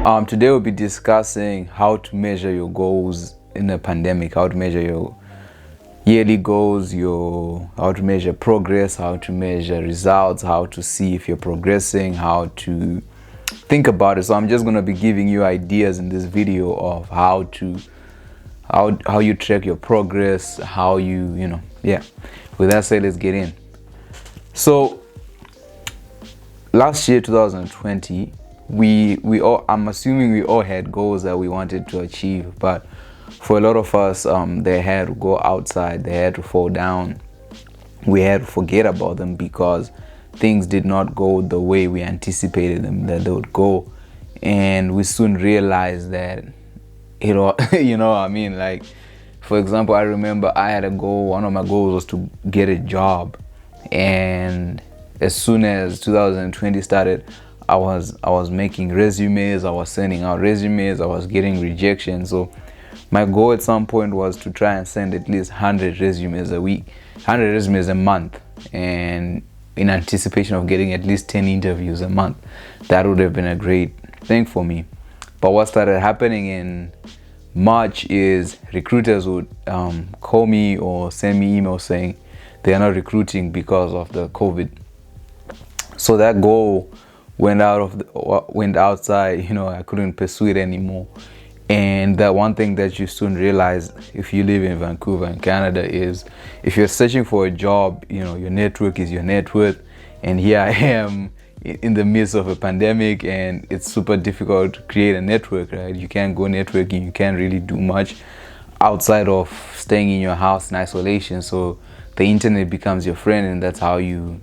Today we'll be discussing how to measure your goals in a pandemic, how to measure your yearly goals, how to measure progress, how to measure results, how to see if you're progressing, how to think about it. So I'm just going to be giving you ideas in this video of how you track your progress, how yeah. With that said, let's get in. So last year, 2020, I'm assuming we all had goals that we wanted to achieve, but for a lot of us, they had to go outside, they had to fall down, we had to forget about them because things did not go the way we anticipated them that they would go. And we soon realized that like, for example, I remember I had a goal. One of my goals was to get a job, and as soon as 2020 started, I was making resumes, I was sending out resumes, I was getting rejection. So my goal at some point was to try and send at least 100 resumes a week, 100 resumes a month, and in anticipation of getting at least 10 interviews a month. That would have been a great thing for me. But what started happening in March is recruiters would call me or send me emails saying they are not recruiting because of the COVID. So that goal went outside. I couldn't pursue it anymore. And that one thing that you soon realize if you live in Vancouver in Canada is if you're searching for a job, your network is your net worth. And here I am in the midst of a pandemic, and it's super difficult to create a network, right? You can't go networking, you can't really do much outside of staying in your house in isolation. So the internet becomes your friend, and that's how you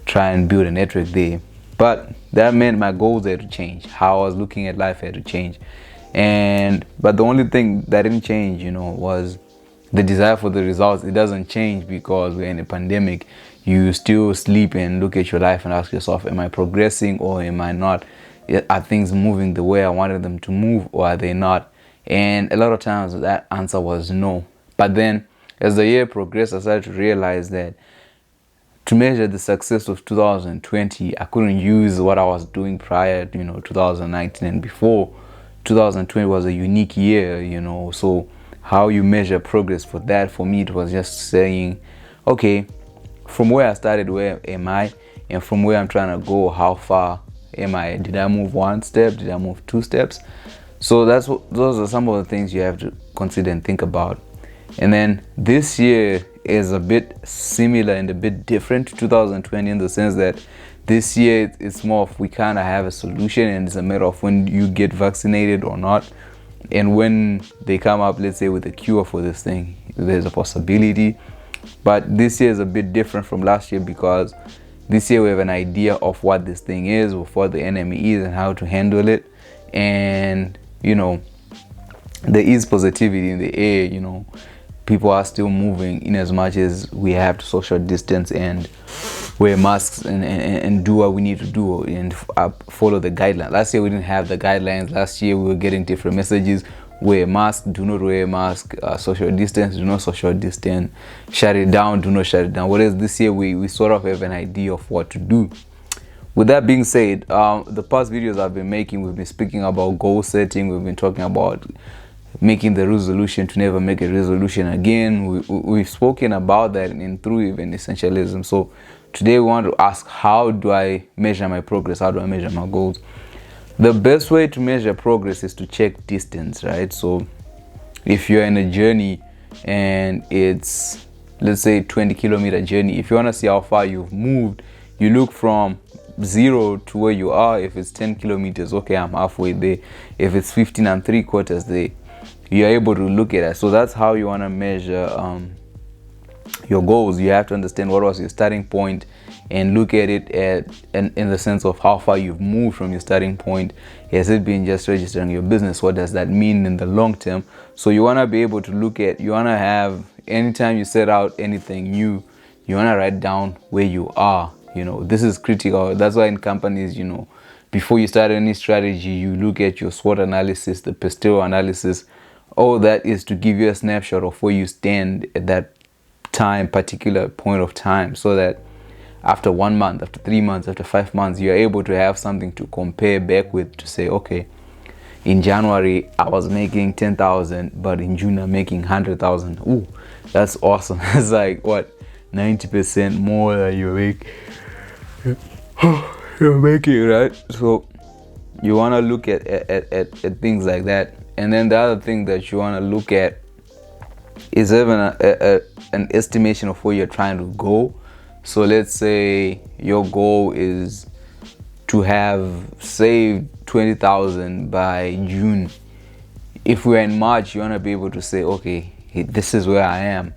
try and build a network there. But that meant my goals had to change. How I was looking at life had to change. But the only thing that didn't change, was the desire for the results. It doesn't change because we're in a pandemic. You still sleep and look at your life and ask yourself, am I progressing or am I not? Are things moving the way I wanted them to move, or are they not? And a lot of times that answer was no. But then as the year progressed, I started to realize that to measure the success of 2020, I couldn't use what I was doing prior to 2019 and before. 2020 was a unique year, so how you measure progress for that, for me, it was just saying, okay, from where I started, where am I? And from where I'm trying to go, how far am I? Did I move one step? Did I move two steps? So those are some of the things you have to consider and think about. And then this year is a bit similar and a bit different to 2020 in the sense that this year it's more of we kind of have a solution, and it's a matter of when you get vaccinated or not. And when they come up, let's say, with a cure for this thing, there's a possibility. But this year is a bit different from last year because this year we have an idea of what this thing is, of what the enemy is, and how to handle it. And there is positivity in the air. People are still moving in as much as we have to social distance and wear masks and do what we need to do and follow the guidelines. Last year we didn't have the guidelines. Last year we were getting different messages. Wear a mask, do not wear a mask, social distance, do not social distance, shut it down, do not shut it down. Whereas this year we sort of have an idea of what to do. With that being said, the past videos I've been making, we've been speaking about goal setting. We've been talking about making the resolution to never make a resolution again. We've spoken about that through even essentialism. So today we want to ask, how do I measure my progress? How do I measure my goals? The best way to measure progress is to check distance, right? So if you're in a journey and it's, let's say, 20-kilometer journey, if you want to see how far you've moved, you look from 0 to where you are. If it's 10 kilometers, okay, I'm halfway there. If it's 15 and 3/4 there, you're able to look at it. So that's how you want to measure your goals. You have to understand what was your starting point and look at it in the sense of how far you've moved from your starting point. Has it been just registering your business? What does that mean in the long term? So you want to be able to you want to have, anytime you set out anything new, you want to write down where you are. This is critical. That's why in companies, before you start any strategy, you look at your SWOT analysis, the PESTEL analysis. All that is to give you a snapshot of where you stand at that particular point of time, so that after 1 month, after 3 months, after 5 months, you're able to have something to compare back with, to say, okay, in January I was making 10,000, but in June I'm making 100,000. Ooh, that's awesome. It's like what, 90% more than you're making, right? So you want to look at things like that. And then the other thing that you want to look at is even an estimation of where you're trying to go. So let's say your goal is to have saved 20,000 by June. If we're in March, you want to be able to say, okay, this is where I am,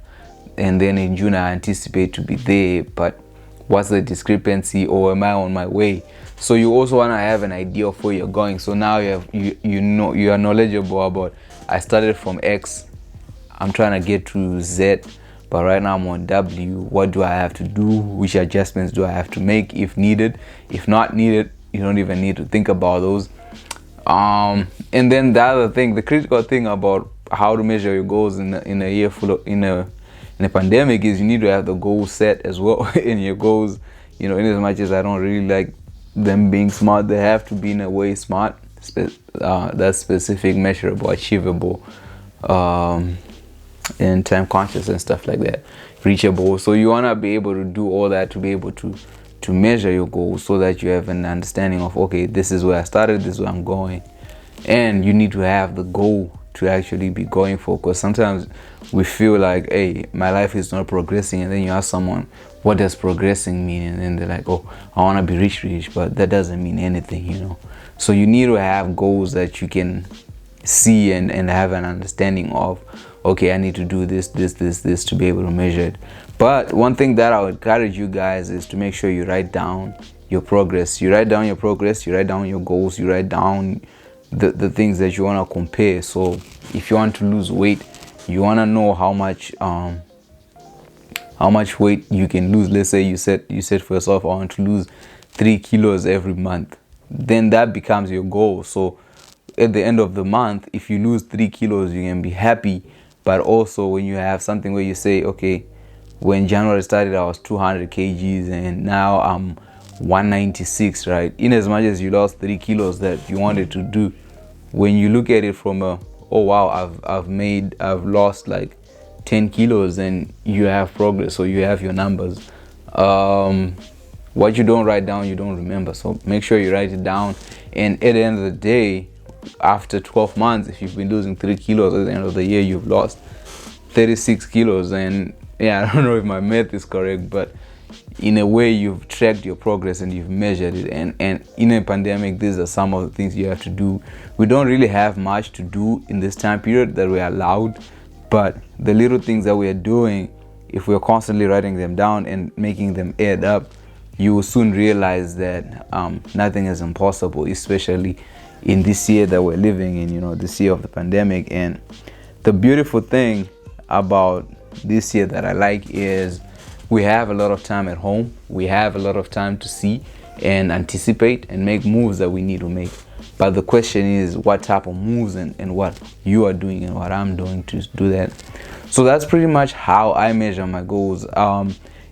and then in June I anticipate to be there, but what's the discrepancy, or am I on my way? So you also want to have an idea of where you're going. So now you are knowledgeable about, I started from X, I'm trying to get to Z, but right now I'm on W. What do I have to do? Which adjustments do I have to make if needed? If not needed, you don't even need to think about those. And then the other thing, the critical thing about how to measure your goals in a year full of, in a pandemic, is you need to have the goals set as well. In your goals, in as much as I don't really like them being smart, they have to be in a way smart, that's specific, measurable, achievable, and time conscious and stuff like that, reachable. So you want to be able to do all that to be able to measure your goals, so that you have an understanding of, okay, this is where I started, this is where I'm going. And you need to have the goal to actually be going for, because sometimes we feel like, hey, my life is not progressing, and then you ask someone, what does progressing mean? And then they're like, oh, I want to be rich, but that doesn't mean anything. So you need to have goals that you can see and have an understanding of, okay, I need to do this to be able to measure it. But one thing that I would encourage you guys is to make sure you write down your progress. You write down your progress, you write down your goals, you write down the things that you want to compare. So if you want to lose weight, you want to know how much weight you can lose. Let's say you said for yourself, I want to lose 3 kilos every month. Then that becomes your goal. So at the end of the month, if you lose 3 kilos, you can be happy. But also when you have something where you say, okay, when January started, I was 200 kgs and now I'm 196, right? In as much as you lost 3 kilos that you wanted to do, when you look at it from oh wow, I've lost like 10 kilos, and you have progress, so you have your numbers. What you don't write down, you don't remember. So make sure you write it down. And at the end of the day, after 12 months, if you've been losing 3 kilos, at the end of the year, you've lost 36 kilos. And yeah, I don't know if my math is correct, but in a way, you've tracked your progress and you've measured it. And in a pandemic, these are some of the things you have to do. We don't really have much to do in this time period that we're allowed, but the little things that we're doing, if we're constantly writing them down and making them add up, you will soon realize that nothing is impossible, especially in this year that we're living in, this year of the pandemic. And the beautiful thing about this year that I like is we have a lot of time at home. We have a lot of time to see and anticipate and make moves that we need to make. But the question is what type of moves and what you are doing and what I'm doing to do that. So that's pretty much how I measure my goals.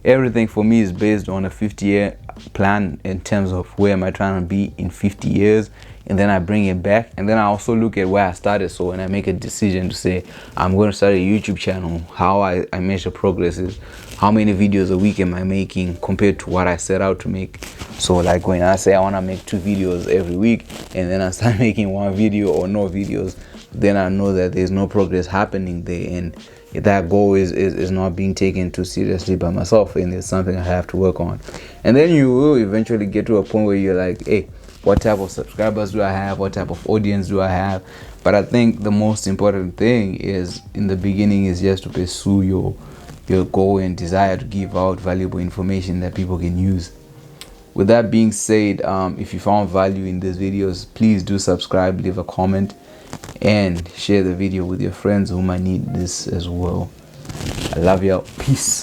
Everything for me is based on a 50-year plan in terms of where am I trying to be in 50 years. And then I bring it back, and then I also look at where I started. So when I make a decision to say I'm going to start a YouTube channel, how I measure progress is how many videos a week am I making compared to what I set out to make. So like when I say I want to make 2 videos every week, and then I start making 1 video or no videos, then I know that there's no progress happening there, and that goal is not being taken too seriously by myself, and it's something I have to work on. And then you will eventually get to a point where you're like, hey, what type of subscribers do I have? What type of audience do I have? But I think the most important thing is in the beginning is just to pursue your goal and desire to give out valuable information that people can use. With that being said, if you found value in these videos, please do subscribe, leave a comment, and share the video with your friends who might need this as well. I love y'all. Peace.